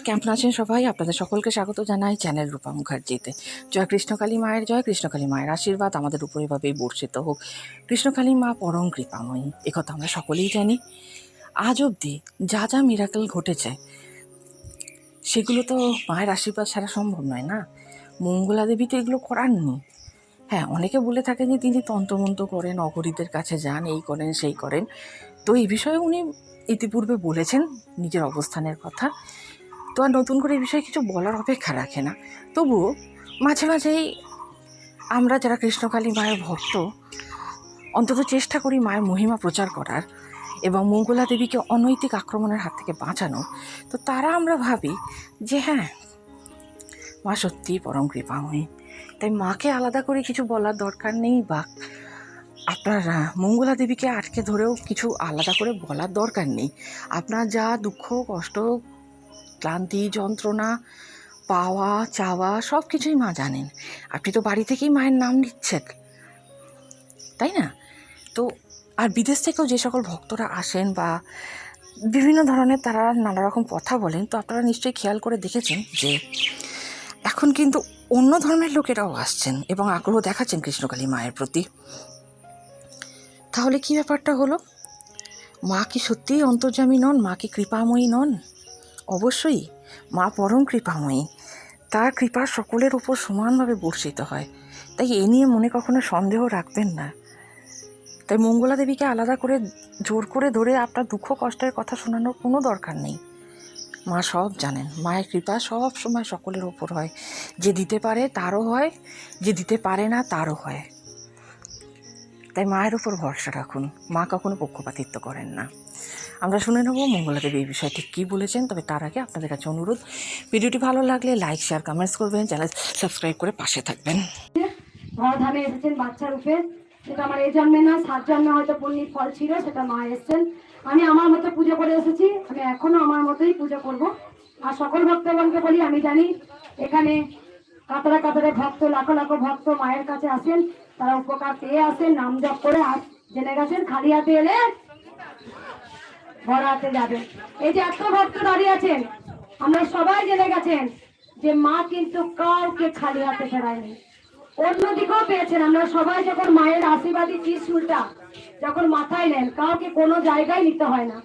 কেমন আছেন সবাই? আপনাদের সকলকে স্বাগত জানাই চ্যানেল রূপা মুখার্জিতে। জয় কৃষ্ণকালী মায়ের জয়। কৃষ্ণকালী মায়ের আশীর্বাদ আমাদের উপর এভাবেই বর্ষিত হোক। কৃষ্ণকালী মা পরম কৃপাময়ী, একথা আমরা সকলেই জানি। আজ অবধি যা যা মিরাকেল ঘটেছে সেগুলো তো মায়ের আশীর্বাদ ছাড়া সম্ভব নয় না। মঙ্গলা দেবী তো এগুলো করাননি। হ্যাঁ, অনেকে বলে থাকেন যে তিনি তন্ত্রমন্ত্র করেন, অঘরীদের কাছে যান, এই করেন সেই করেন। তো এই বিষয়ে উনি ইতিপূর্বে বলেছেন নিজের অবস্থানের কথা। তো আর নতুন করে এই বিষয়ে কিছু বলার অপেক্ষা রাখে না। তবুও মাঝে মাঝেই আমরা যারা কৃষ্ণকালী মায়ের ভক্ত অন্তত চেষ্টা করি মায়ের মহিমা প্রচার করার এবং মঙ্গলা দেবীকে অনৈতিক আক্রমণের হাত থেকে বাঁচানোর। তো তারা আমরা ভাবি যে হ্যাঁ, মা সত্যিই পরম কৃপাময়ী, তাই মাকে আলাদা করে কিছু বলার দরকার নেই, বা আপনার মঙ্গলা দেবীকে আটকে ধরেও কিছু আলাদা করে বলার দরকার নেই। আপনার যা দুঃখ কষ্ট ক্লান্তি যন্ত্রণা পাওয়া চাওয়া সব কিছুই মা জানেন। আপনি তো বাড়ি থেকেই মায়ের নাম নিচ্ছেন, তাই না? তো আর বিদেশ থেকেও যে সকল ভক্তরা আসেন বা বিভিন্ন ধরনের তারা নানা রকম কথা বলেন, তো আপনারা নিশ্চয়ই খেয়াল করে দেখেছেন যে এখন কিন্তু অন্য ধর্মের লোকেরাও আসছেন এবং আগ্রহ দেখাচ্ছেন কৃষ্ণকালী মায়ের প্রতি। তাহলে কি ব্যাপারটা হলো? মা কি সত্যিই অন্তর্যামী নন? মা কি কৃপাময়ী নন? অবশ্যই মা পরম কৃপাময়ী, তার কৃপা সকলের উপর সমানভাবে বর্ষিত হয়। তাই এ নিয়ে মনে কখনো সন্দেহ রাখবেন না। তাই মঙ্গলা দেবীকে আলাদা করে জোর করে ধরে আপনার দুঃখ কষ্টের কথা শোনানোর কোনো দরকার নেই। মা সব জানেন, মায়ের কৃপা সব সময় সকলের ওপর হয়। যে দিতে পারে তারও হয়, যে দিতে পারে না তারও হয়। তাই মায়ের উপর ভরসা রাখুন, মা কখনো পক্ষপাতিত্ব করেন না। আমরা শুনে নেব মঙ্গলা দেবী এই বিষয়টি কী বলেছেন। তবে তার আগে আপনাদের কাছে অনুরোধ, ভিডিওটি ভালো লাগলে লাইক শেয়ার কমেন্টস করবেন, চ্যানেল সাবস্ক্রাইব করে পাশে থাকবেন। ধরাধামে এসেছেন বাচ্চা রূপে, সেটা আমার এই জন্মে না, 7 জন্মে হয়তো পুণ্যির ফল ছিল, সেটা মা এসেছেন। আমি আমার মতো পুজো করে এসেছি, আমি এখনো আমার মতোই পুজো করব। আর সকল ভক্তগণকে বলি, আমি জানি এখানে কাতারে কাতারে ভক্ত, লাখো লাখো ভক্ত মায়ের কাছে আসেন, তারা উপকার পেয়ে আসেন, নাম জপ করে। আর জেনে গেছেন খালি হাতে এলে ভরা হাতে যাবেন। এই যে এত ভক্ত দাঁড়িয়ে আছেন, আমরা সবাই জেনে গেছেন যে মা কিন্তু কাউকে খালি হাতে ফেরায়নি, অন্যদিকেও পেয়েছেন। আমরা সবাই যখন মায়ের আশীর্বাদী ত্রিশূলটা যখন মাথায় নেন, কাউকে কোনো জায়গায় নিতে হয় না।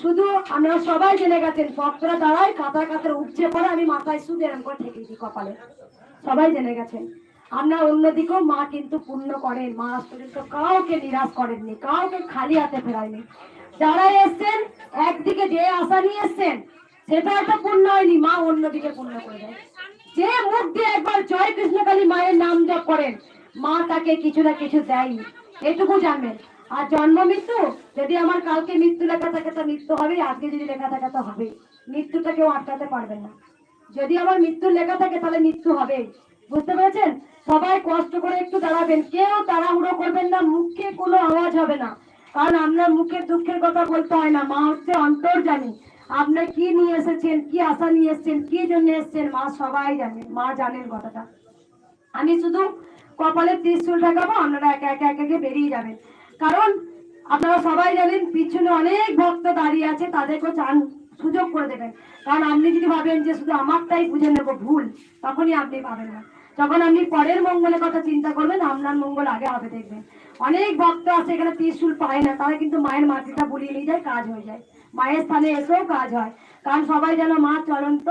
শুধু আমরা সবাই জেনে গেছেন ভক্তরা দাঁড়ায় কাতার কাতার উপচে পড়ে, আমি মাথায় শুধু এরকম করে ঠেকেছি কপালে, সবাই জেনে গেছেন। আমরা অন্যদিকেও মা কিন্তু পূর্ণ করেন, মা আজ পর্যন্ত কাউকে নিরাশ করেননি, কাউকে খালি হাতে ফেরায়নি। যারা এসছেন একদিকে যে আশা নিয়ে এসছেন সেটা একটা পূর্ণ হয়নি, মা অন্যদিকে পূর্ণ করে দেয়। যে মুখ দিয়ে একবার জয় কৃষ্ণকালী মায়ের নাম জপ করেন, মা তাকে কিছু না কিছু দেয়, এটুকু জানবেন। আর জন্ম মৃত্যু, যদি আমার কালকে মৃত্যু লেখা থাকে তো মৃত্যু হবে, আজকে যদি লেখা থাকে তো হবে। মৃত্যুটা কেউ আটকাতে পারবেন না। যদি আমার মৃত্যু লেখা থাকে তাহলে মৃত্যু হবে, বুঝতে পেরেছেন? সবাই কষ্ট করে একটু দাঁড়াবেন, কেউ তাড়াহুড়ো করবেন না, মুখে কোনো আওয়াজ হবে না, কারণ আপনার মুখে দুঃখের কথা বলতে হয় না। মা হচ্ছে অন্তর্যামী। আপনার কি নিয়ে এসেছেন, কি আশা নিয়ে এসেছেন, কি জন্য এসেছেন, মা সবাই জানেন, মা জানেন কথাটা। আমি শুধু কপালে ত্রিশূল ঠেকাবো, আপনারা একে একে একে বেরিয়ে যাবেন। কারণ আপনারা সবাই জানেন পিছনে অনেক ভক্ত দাঁড়িয়ে আছে, তাদেরকেও চান সুযোগ করে দেবেন। কারণ আপনি যদি ভাবেন যে শুধু আমারটাই বুঝে নেবো, ভুল, তখনই আপনি পাবেন না। যখন আপনি পরের মঙ্গলের কথা চিন্তা করবেন, আপনার মঙ্গল আগে হবে দেখবেন। অনেক ভক্ত আছে এখানে ত্রিশূল পায় না, তারা কিন্তু মায়ের মাটিটা বুলিয়ে নিয়ে যায়, কাজ হয়ে যায়। মায়ের স্থানে এসেও কাজ হয়, কারণ সবাই যেন মা চলন্ত,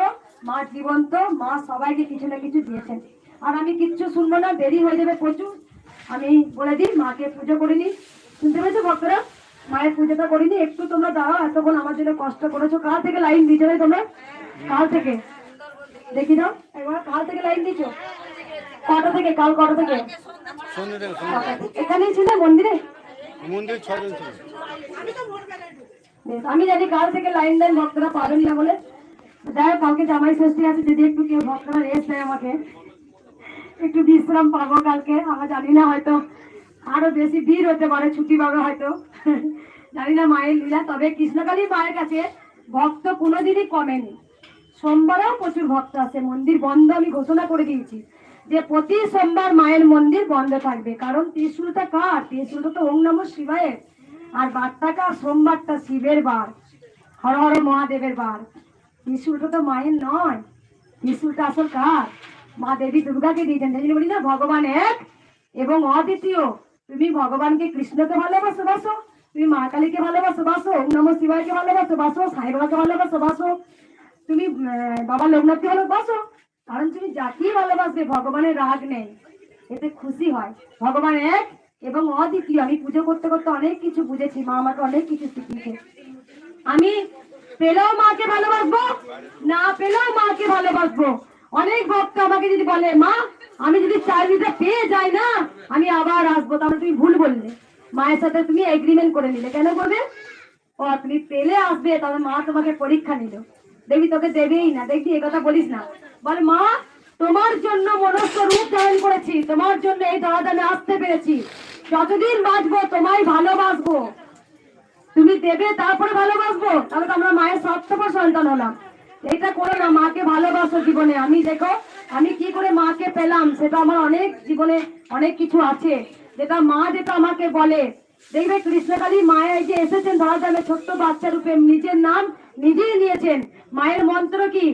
মা জীবন্ত, মা সবাইকে কিছু না কিছু দিয়েছেন। আর আমি কিচ্ছু শুনবো না, দেরি হয়ে যাবে প্রচুর। আমি বলে দিই মাকে পুজো করে নিই, শুনতে পেয়েছো ভক্তরা? মায়ের পুজোটা করিনি, একটু তোমরা দাঁড়াও, এতক্ষণ আমার জন্য কষ্ট করেছো। কাল থেকে লাইন দিচ্ছ না তোমরা? কাল থেকে দেখি দাও একবার, কাল থেকে লাইন দিচ্ছ? কটা থেকে? কাল কটা থেকে? এখানেই ছিল মন্দিরে? আমি জানি কাল থেকে লাইন দেন, ভক্তরা পাবেন না বলে। যাই হোক, কালকে জামাই ষষ্ঠী আছে, যদি একটু কেউ ভক্তরা রেস্ট দেয় আমাকে, একটু বিশ্রাম পাবো কালকে। আমরা জানি না, হয়তো আরো বেশি ভিড় হতে পারে, ছুটি পাবে হয়তো, জানি না মায়ের লীলা। তবে কৃষ্ণকালী মায়ের কাছে ভক্ত কোনোদিনই কমেনি। সোমবারেও প্রচুর ভক্ত আছে, মন্দির বন্ধ আমি ঘোষণা করে দিয়েছি যে প্রতি সোমবার মায়ের মন্দির বন্ধ থাকবে। কারণ ত্রিশূলটা কার? ত্রিশূলটা তো ওম নমঃ শিবায়ের, আর বারটা কার? সোমবারটা শিবের বার, হর হর মহাদেবের বার। ত্রিশূলটা তো মায়ের নয়, ত্রিশূলটা আসল কার? মা দেবী দুর্গাকে দিয়েছেন। তাই জন্য বলি না, ভগবান এক এবং অদ্বিতীয়। তুমি ভগবানকে কৃষ্ণকে ভালোবাসো বাসো, তুমি মা কালীকে ভালোবাসো বাসো, ওম নমঃ শিবায়কে ভালোবাসো বাসো, সাই বাবাকে ভালোবাসো বাসো, তুমি বাবা লোকনাথকে ভালোবাসো। কারণ তুমি যাকেই ভালোবাসবে ভগবানের রাগ নেই, এতে খুশি হয়। ভগবান এক এবং অদ্বিতীয়। আমি পুজো করতে করতে অনেক কিছু বুঝেছি, মা আমাকে অনেক কিছু শিখিয়েছে। আমি পেলেও মাকে ভালোবাসবো, না পেলেও মাকে ভালোবাসবো। অনেক ভক্ত আমাকে যদি বলে মা আমি যদি চাকরিটা পেয়ে যাই না আমি আবার আসবো, তাহলে তুমি ভুল বললে। মায়ের সাথে তুমি এগ্রিমেন্ট করে নিলে, কেন করবে? ও তুমি পেলে আসবে, তবে মা তোমাকে পরীক্ষা নিল, দেখবি তোকে দেবেই না, দেখবি এই কথা বলিস না। বলে মা তোমার জন্য মনস্য রূপ ধারণ করেছি, তোমার জন্য এই ধরাধামে আসতে পেরেছি, যতদিন বাঁচবো তোমায় ভালোবাসবো, তুমি দেবে তারপরে ভালোবাসবো। তাহলে তো আমরা মায়ের স্বার্থপর সন্তান হলাম। এটা করো না, মাকে ভালোবাসো জীবনে। আমি দেখো আমি কি করে মাকে পেলাম, সেটা আমার অনেক জীবনে অনেক কিছু আছে, যেটা মা যেটা আমাকে বলে। দেখবে কৃষ্ণকালী মায়ের যে এসেছেন ধরাধামে ছোট্ট বাচ্চা রূপে, নিজের নাম নিজেই নিয়েছেন। মায়ের মন্ত্র কি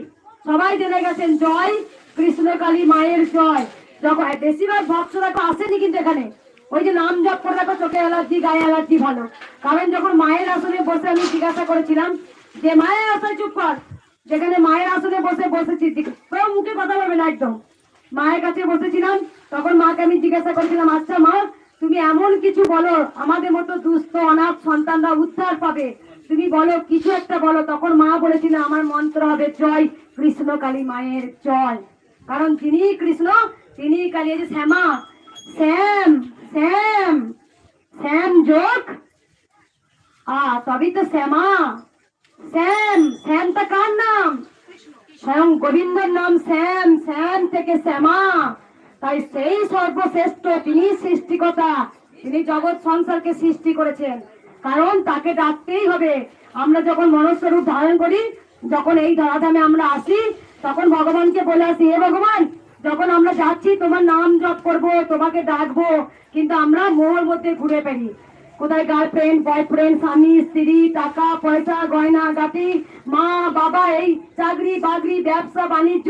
সবাই জেনে গেছেন, জয় কৃষ্ণকালী মায়ের জয়। যখন বেশিরভাগ ভক্তরা তো আসেনি কিন্তু এখানে, ওই যে নাম জপ করে রাখো, চোখে অ্যালার্জি গায়ে অ্যালার্জি ভালো। কারণ যখন মায়ের আসনে বসে আমি জিজ্ঞাসা করেছিলাম যে মায়ের আসনে চুপ কর, যেখানে মায়ের আসনে বসে বসেছি কেউ মুখে কথা বলবে না, একদম মায়ের কাছে বসেছিলাম, তখন মাকে আমি জিজ্ঞাসা করেছিলাম আচ্ছা মা তুমি এমন কিছু বলো আমাদের মতো দুস্থ অনাথ সন্তানরা উদ্ধার পাবে, তুমি বলো কিছু একটা বলো। তখন মা বলেছিল আমার মন্ত্র হবে জয় কৃষ্ণকালী মায়ের জয়। কারণ তিনি কৃষ্ণ তিনি কালী। এই যে শ্যামা, শ্যাম শ্যাম শ্যাম যোগ তবেই তো শ্যামা। শ্যাম শ্যামটা কার নাম? স্বয়ং গোবিন্দর নাম শ্যাম, শ্যাম থেকে শ্যামা। তাই সেই সর্বশ্রেষ্ঠ, তিনি সৃষ্টিকর্তা, তিনি জগৎ সংসারকে সৃষ্টি করেছেন। কারণ তাকে ডাকতেই হবে। আমরা যখন মনুষ্য রূপ ধারণ করি, যখন এই ধরাধামে আমরা আসি, তখন ভগবানকে বলে আসি হে ভগবান যখন আমরা যাচ্ছি তোমার নাম জপ করবো, তোমাকে ডাকবো, কিন্তু আমরা মোহর মধ্যে ঘুরে ফেরি। কোথায় গার্লফ্রেন্ড বয়ফ্রেন্ড স্বামী স্ত্রী টাকা পয়সা গয়না গাটি মা বাবা এই চাকরি বাকরি ব্যবসা বাণিজ্য,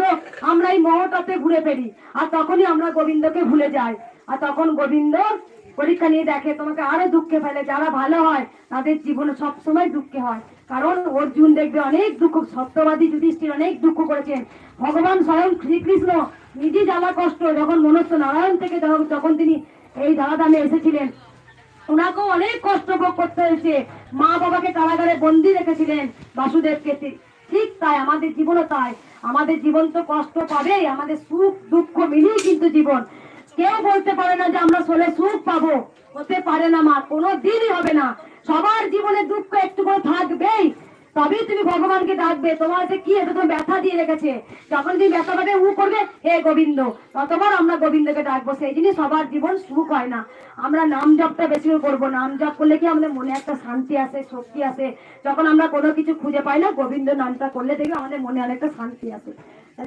আমরা এই মোহটাতে ঘুরে ফেরি। আর তখনই আমরা গোবিন্দকে ভুলে যাই। আর তখন গোবিন্দ পরীক্ষা নিয়ে দেখে, তোমাকে আরো দুঃখে ফেলে। যারা ভালো হয় তাদের জীবনে সবসময় দুঃখে হয়। কারণ অর্জুন দেখবে অনেক দুঃখ, সত্যবাদী যুধিষ্ঠির অনেক দুঃখ করেছেন। ভগবান স্বয়ং শ্রীকৃষ্ণ নিজে জ্বালা কষ্ট যখন মনুষ্য নারায়ণ থেকে যখন তিনি এই ধরাধামে এসেছিলেন, ওনাকেও অনেক কষ্ট ভোগ করতে হয়েছে। মা বাবাকে কারাগারে বন্দি রেখেছিলেন বাসুদেবকে। ঠিক তাই আমাদের জীবনও তাই। আমাদের জীবন তো কষ্ট পাবেই, আমাদের সুখ দুঃখ মিলিয়ে কিন্তু জীবন। কেউ বলতে পারে না যে আমরা সোলে সুখ পাবো, হতে পারে না মা, কোনো দিনই হবে না। সবার জীবনে দুঃখ একটু করে থাকবেই, তবেই তুমি ভগবানকে ডাকবে। তোমার যে কি এটা তোমার ব্যথা দিয়ে রেখেছে, যখন তুমি ব্যথা পাবে উ করবে হে গোবিন্দ, ততবার আমরা গোবিন্দকে ডাকবো। সেই জিনিস সবার জীবন সুখ হয় না। আমরা নাম জপটা বেশি করে করবো। নাম জপ করলে কি আমাদের মনে একটা শান্তি আসে, শক্তি আসে। যখন আমরা কোনো কিছু খুঁজে পাই না, গোবিন্দ নামটা করলে দেখবে আমাদের মনে অনেকটা শান্তি আসে।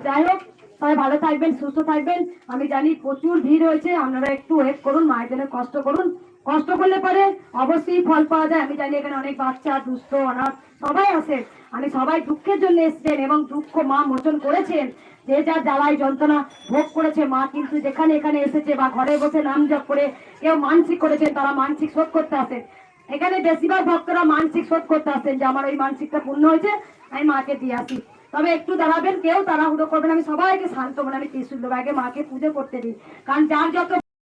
যাই হোক, সবাই ভালো থাকবেন, সুস্থ থাকবেন। আমি জানি প্রচুর ভিড় হয়েছে, আপনারা একটু ওয়েট করুন, মায়ের জন্য কষ্ট করুন। কষ্ট করলে পরে অবশ্যই ফল পাওয়া যায়। আমি জানি এখানে অনেক বাচ্চা দুস্থ অনাথ সবাই আছে। আমি সবাই দুঃখের জন্য এসেছেন এবং দুঃখ মা মোচন করেছেন। যে যার জ্বালায় যন্ত্রণা ভোগ করেছে মা কিন্তু যেখানে এখানে এসেছে বা ঘরে বসে নাম জপ করে কেউ মানসিক করেছেন, তারা মানসিক শোধ করতে আসে। এখানে বেশিরভাগ ভক্তরা মানসিক শোধ করতে আসেন যে আমার ওই মানসিকটা পূর্ণ হয়েছে, আমি মাকে দিয়ে আসি। তবে একটু দাঁড়াবেন, কেউ তাড়াহুড়ো করবেন। আমি সবাইকে শান্ত বলে আমি ত্রিশূল দেবো, আগে মাকে পুজো করতে দিই। কারণ যার যত